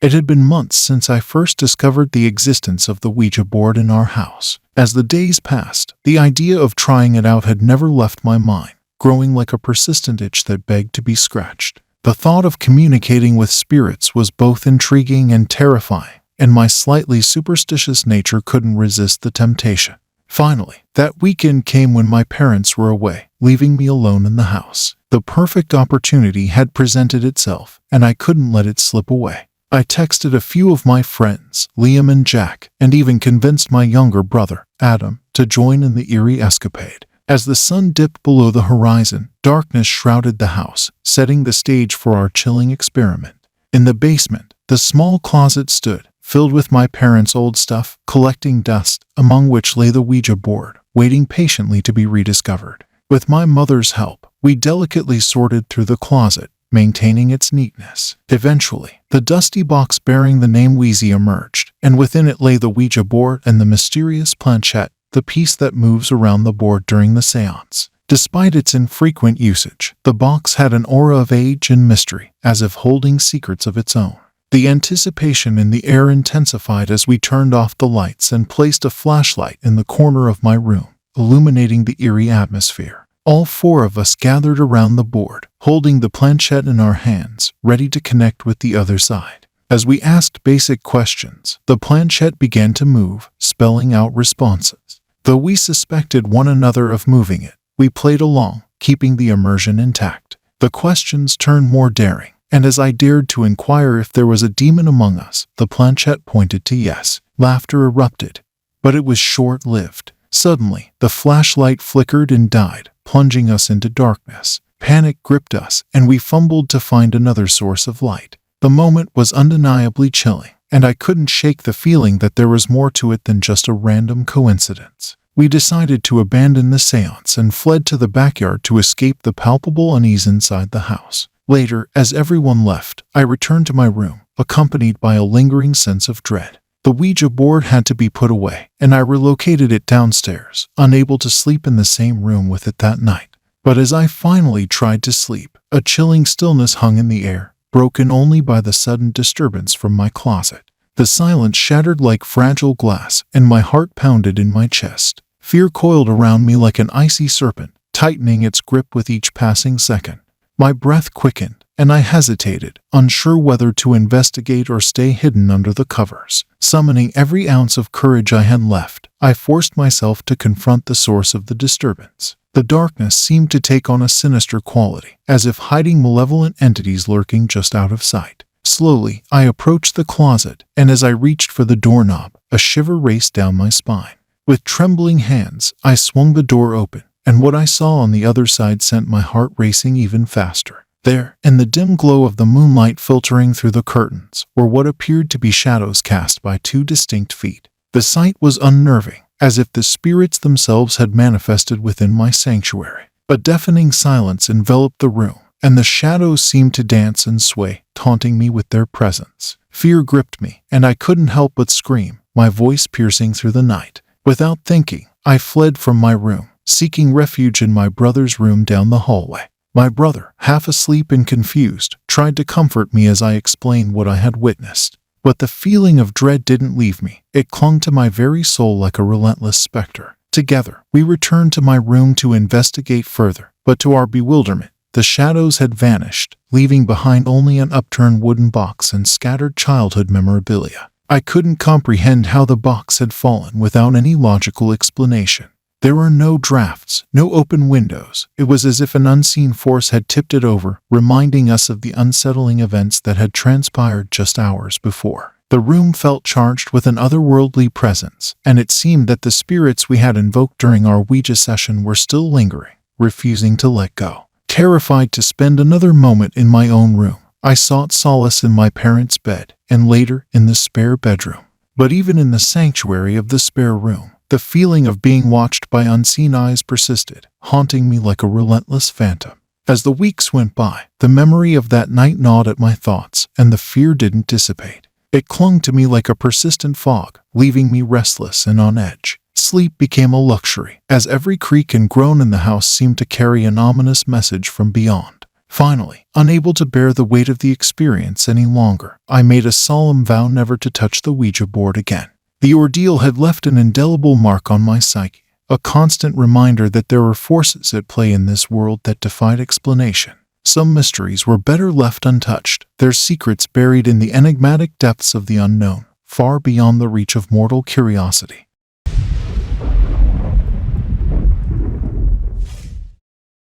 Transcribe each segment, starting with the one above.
It had been months since I first discovered the existence of the Ouija board in our house. As the days passed, the idea of trying it out had never left my mind, growing like a persistent itch that begged to be scratched. The thought of communicating with spirits was both intriguing and terrifying, and my slightly superstitious nature couldn't resist the temptation. Finally, that weekend came when my parents were away, leaving me alone in the house. The perfect opportunity had presented itself, and I couldn't let it slip away. I texted a few of my friends, Liam and Jack, and even convinced my younger brother, Adam, to join in the eerie escapade. As the sun dipped below the horizon, darkness shrouded the house, setting the stage for our chilling experiment. In the basement, the small closet stood, filled with my parents' old stuff, collecting dust, among which lay the Ouija board, waiting patiently to be rediscovered. With my mother's help, we delicately sorted through the closet, maintaining its neatness. Eventually, the dusty box bearing the name Ouija emerged, and within it lay the Ouija board and the mysterious planchette, the piece that moves around the board during the séance. Despite its infrequent usage, the box had an aura of age and mystery, as if holding secrets of its own. The anticipation in the air intensified as we turned off the lights and placed a flashlight in the corner of my room, illuminating the eerie atmosphere. All four of us gathered around the board, holding the planchette in our hands, ready to connect with the other side. As we asked basic questions, the planchette began to move, spelling out responses. Though we suspected one another of moving it, we played along, keeping the immersion intact. The questions turned more daring, and as I dared to inquire if there was a demon among us, the planchette pointed to yes. Laughter erupted, but it was short-lived. Suddenly, the flashlight flickered and died, plunging us into darkness. Panic gripped us, and we fumbled to find another source of light. The moment was undeniably chilling, and I couldn't shake the feeling that there was more to it than just a random coincidence. We decided to abandon the séance and fled to the backyard to escape the palpable unease inside the house. Later, as everyone left, I returned to my room, accompanied by a lingering sense of dread. The Ouija board had to be put away, and I relocated it downstairs, unable to sleep in the same room with it that night. But as I finally tried to sleep, a chilling stillness hung in the air, broken only by the sudden disturbance from my closet. The silence shattered like fragile glass, and my heart pounded in my chest. Fear coiled around me like an icy serpent, tightening its grip with each passing second. My breath quickened, and I hesitated, unsure whether to investigate or stay hidden under the covers. Summoning every ounce of courage I had left, I forced myself to confront the source of the disturbance. The darkness seemed to take on a sinister quality, as if hiding malevolent entities lurking just out of sight. Slowly, I approached the closet, and as I reached for the doorknob, a shiver raced down my spine. With trembling hands, I swung the door open, and what I saw on the other side sent my heart racing even faster. There, in the dim glow of the moonlight filtering through the curtains, were what appeared to be shadows cast by two distinct feet. The sight was unnerving, as if the spirits themselves had manifested within my sanctuary. A deafening silence enveloped the room, and the shadows seemed to dance and sway, taunting me with their presence. Fear gripped me, and I couldn't help but scream, my voice piercing through the night. Without thinking, I fled from my room, seeking refuge in my brother's room down the hallway. My brother, half asleep and confused, tried to comfort me as I explained what I had witnessed. But the feeling of dread didn't leave me. It clung to my very soul like a relentless specter. Together, we returned to my room to investigate further, but to our bewilderment, the shadows had vanished, leaving behind only an upturned wooden box and scattered childhood memorabilia. I couldn't comprehend how the box had fallen without any logical explanation. There were no drafts, no open windows. It was as if an unseen force had tipped it over, reminding us of the unsettling events that had transpired just hours before. The room felt charged with an otherworldly presence, and it seemed that the spirits we had invoked during our Ouija session were still lingering, refusing to let go. Terrified to spend another moment in my own room, I sought solace in my parents' bed, and later in the spare bedroom. But even in the sanctuary of the spare room, the feeling of being watched by unseen eyes persisted, haunting me like a relentless phantom. As the weeks went by, the memory of that night gnawed at my thoughts, and the fear didn't dissipate. It clung to me like a persistent fog, leaving me restless and on edge. Sleep became a luxury, as every creak and groan in the house seemed to carry an ominous message from beyond. Finally, unable to bear the weight of the experience any longer, I made a solemn vow never to touch the Ouija board again. The ordeal had left an indelible mark on my psyche, a constant reminder that there were forces at play in this world that defied explanation. Some mysteries were better left untouched, their secrets buried in the enigmatic depths of the unknown, far beyond the reach of mortal curiosity.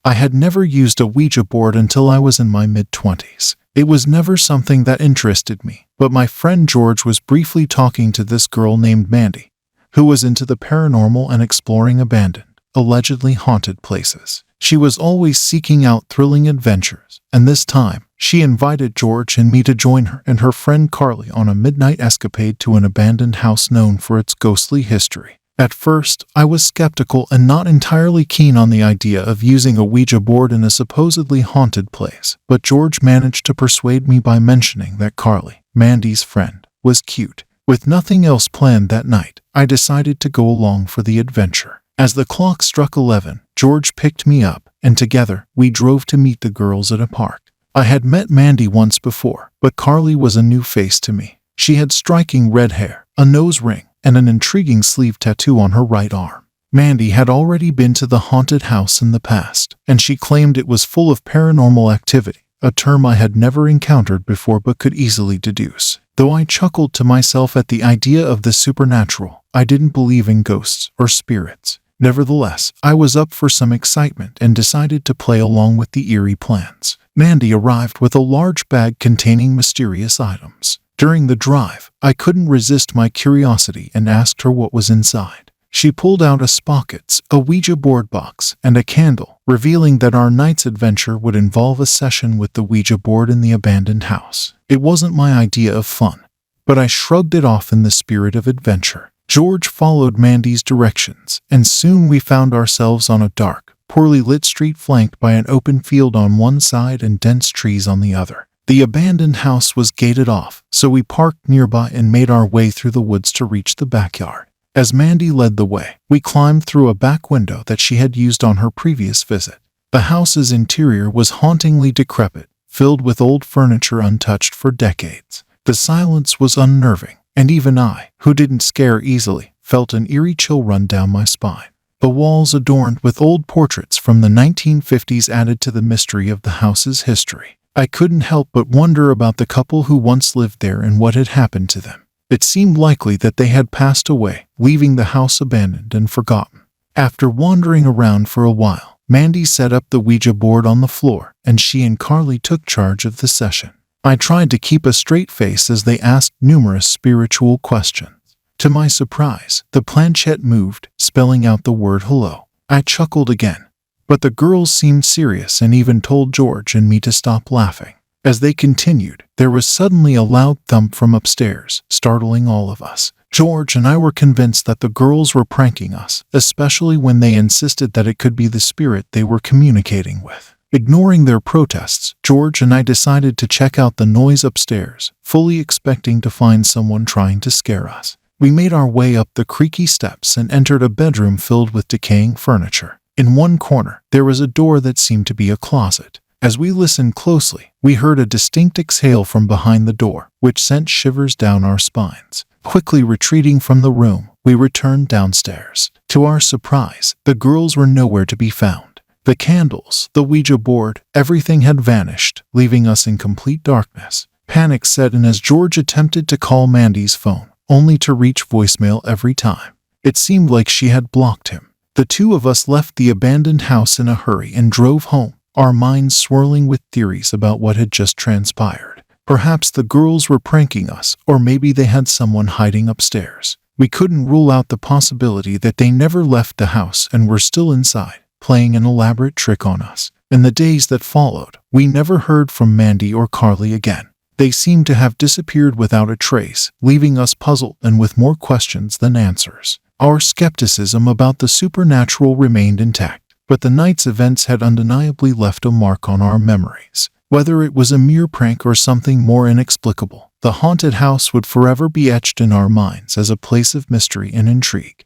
I had never used a Ouija board until I was in my mid-20s. It was never something that interested me, but my friend George was briefly talking to this girl named Mandy, who was into the paranormal and exploring abandoned, allegedly haunted places. She was always seeking out thrilling adventures, and this time, she invited George and me to join her and her friend Carly on a midnight escapade to an abandoned house known for its ghostly history. At first, I was skeptical and not entirely keen on the idea of using a Ouija board in a supposedly haunted place, but George managed to persuade me by mentioning that Carly, Mandy's friend, was cute. With nothing else planned that night, I decided to go along for the adventure. As the clock struck 11, George picked me up, and together, we drove to meet the girls at a park. I had met Mandy once before, but Carly was a new face to me. She had striking red hair, a nose ring, and an intriguing sleeve tattoo on her right arm. Mandy had already been to the haunted house in the past, and she claimed it was full of paranormal activity, a term I had never encountered before but could easily deduce. Though I chuckled to myself at the idea of the supernatural, I didn't believe in ghosts or spirits. Nevertheless, I was up for some excitement and decided to play along with the eerie plans. Mandy arrived with a large bag containing mysterious items. During the drive, I couldn't resist my curiosity and asked her what was inside. She pulled out a sprockets, a Ouija board box, and a candle, revealing that our night's adventure would involve a session with the Ouija board in the abandoned house. It wasn't my idea of fun, but I shrugged it off in the spirit of adventure. George followed Mandy's directions, and soon we found ourselves on a dark, poorly lit street flanked by an open field on one side and dense trees on the other. The abandoned house was gated off, so we parked nearby and made our way through the woods to reach the backyard. As Mandy led the way, we climbed through a back window that she had used on her previous visit. The house's interior was hauntingly decrepit, filled with old furniture untouched for decades. The silence was unnerving, and even I, who didn't scare easily, felt an eerie chill run down my spine. The walls adorned with old portraits from the 1950s added to the mystery of the house's history. I couldn't help but wonder about the couple who once lived there and what had happened to them. It seemed likely that they had passed away, leaving the house abandoned and forgotten. After wandering around for a while, Mandy set up the Ouija board on the floor, and she and Carly took charge of the session. I tried to keep a straight face as they asked numerous spiritual questions. To my surprise, the planchette moved, spelling out the word hello. I chuckled again, but the girls seemed serious and even told George and me to stop laughing. As they continued, there was suddenly a loud thump from upstairs, startling all of us. George and I were convinced that the girls were pranking us, especially when they insisted that it could be the spirit they were communicating with. Ignoring their protests, George and I decided to check out the noise upstairs, fully expecting to find someone trying to scare us. We made our way up the creaky steps and entered a bedroom filled with decaying furniture. In one corner, there was a door that seemed to be a closet. As we listened closely, we heard a distinct exhale from behind the door, which sent shivers down our spines. Quickly retreating from the room, we returned downstairs. To our surprise, the girls were nowhere to be found. The candles, the Ouija board, everything had vanished, leaving us in complete darkness. Panic set in as George attempted to call Mandy's phone, only to reach voicemail every time. It seemed like she had blocked him. The two of us left the abandoned house in a hurry and drove home, our minds swirling with theories about what had just transpired. Perhaps the girls were pranking us, or maybe they had someone hiding upstairs. We couldn't rule out the possibility that they never left the house and were still inside, playing an elaborate trick on us. In the days that followed, we never heard from Mandy or Carly again. They seemed to have disappeared without a trace, leaving us puzzled and with more questions than answers. Our skepticism about the supernatural remained intact, but the night's events had undeniably left a mark on our memories. Whether it was a mere prank or something more inexplicable, the haunted house would forever be etched in our minds as a place of mystery and intrigue.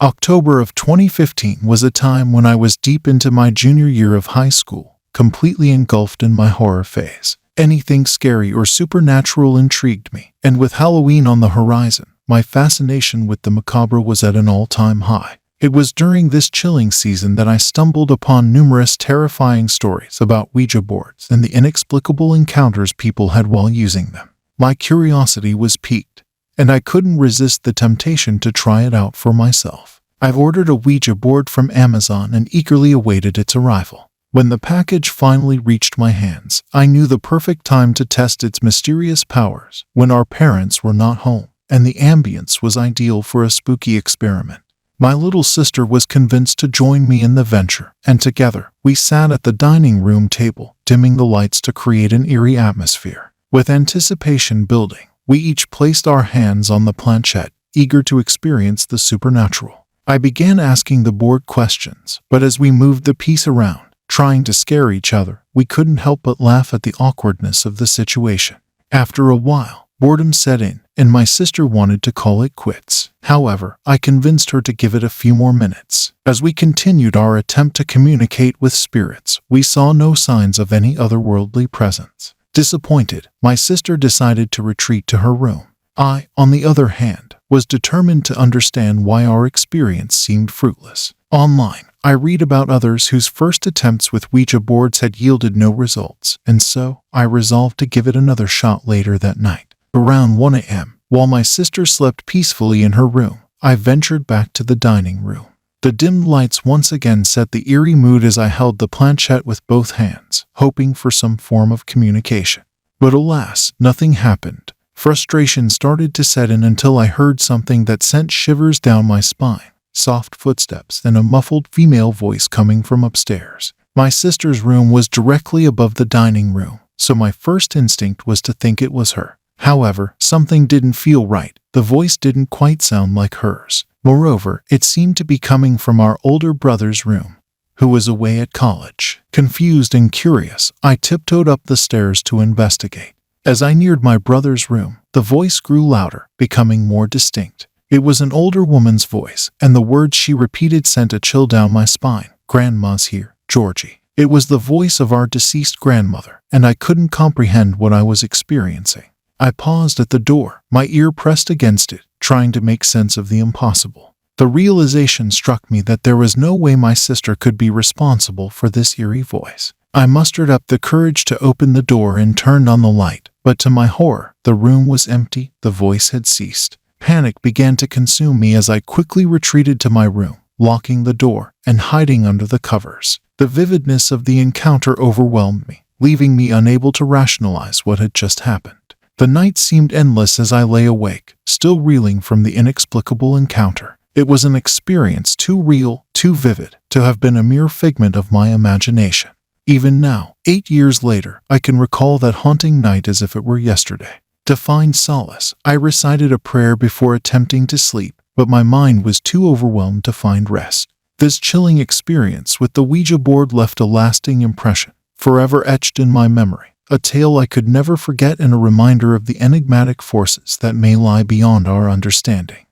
October of 2015 was a time when I was deep into my junior year of high school, completely engulfed in my horror phase. Anything scary or supernatural intrigued me, and with Halloween on the horizon, my fascination with the macabre was at an all-time high. It was during this chilling season that I stumbled upon numerous terrifying stories about Ouija boards and the inexplicable encounters people had while using them. My curiosity was piqued, and I couldn't resist the temptation to try it out for myself. I ordered a Ouija board from Amazon and eagerly awaited its arrival. When the package finally reached my hands, I knew the perfect time to test its mysterious powers, when our parents were not home, and the ambience was ideal for a spooky experiment. My little sister was convinced to join me in the venture, and together, we sat at the dining room table, dimming the lights to create an eerie atmosphere. With anticipation building, we each placed our hands on the planchette, eager to experience the supernatural. I began asking the board questions, but as we moved the piece around, trying to scare each other, we couldn't help but laugh at the awkwardness of the situation. After a while, boredom set in, and my sister wanted to call it quits. However, I convinced her to give it a few more minutes. As we continued our attempt to communicate with spirits, we saw no signs of any otherworldly presence. Disappointed, my sister decided to retreat to her room. I, on the other hand, was determined to understand why our experience seemed fruitless. Online, I read about others whose first attempts with Ouija boards had yielded no results, and so I resolved to give it another shot later that night. Around 1 a.m., while my sister slept peacefully in her room, I ventured back to the dining room. The dimmed lights once again set the eerie mood as I held the planchette with both hands, hoping for some form of communication. But alas, nothing happened. Frustration started to set in until I heard something that sent shivers down my spine. Soft footsteps and a muffled female voice coming from upstairs. My sister's room was directly above the dining room, so my first instinct was to think it was her. However, something didn't feel right. The voice didn't quite sound like hers. Moreover, it seemed to be coming from our older brother's room, who was away at college. Confused and curious, I tiptoed up the stairs to investigate. As I neared my brother's room, the voice grew louder, becoming more distinct. It was an older woman's voice, and the words she repeated sent a chill down my spine. "Grandma's here, Georgie." It was the voice of our deceased grandmother, and I couldn't comprehend what I was experiencing. I paused at the door, my ear pressed against it, trying to make sense of the impossible. The realization struck me that there was no way my sister could be responsible for this eerie voice. I mustered up the courage to open the door and turned on the light, but to my horror, the room was empty, the voice had ceased. Panic began to consume me as I quickly retreated to my room, locking the door and hiding under the covers. The vividness of the encounter overwhelmed me, leaving me unable to rationalize what had just happened. The night seemed endless as I lay awake, still reeling from the inexplicable encounter. It was an experience too real, too vivid, to have been a mere figment of my imagination. Even now, 8 years later, I can recall that haunting night as if it were yesterday. To find solace, I recited a prayer before attempting to sleep, but my mind was too overwhelmed to find rest. This chilling experience with the Ouija board left a lasting impression, forever etched in my memory. A tale I could never forget and a reminder of the enigmatic forces that may lie beyond our understanding.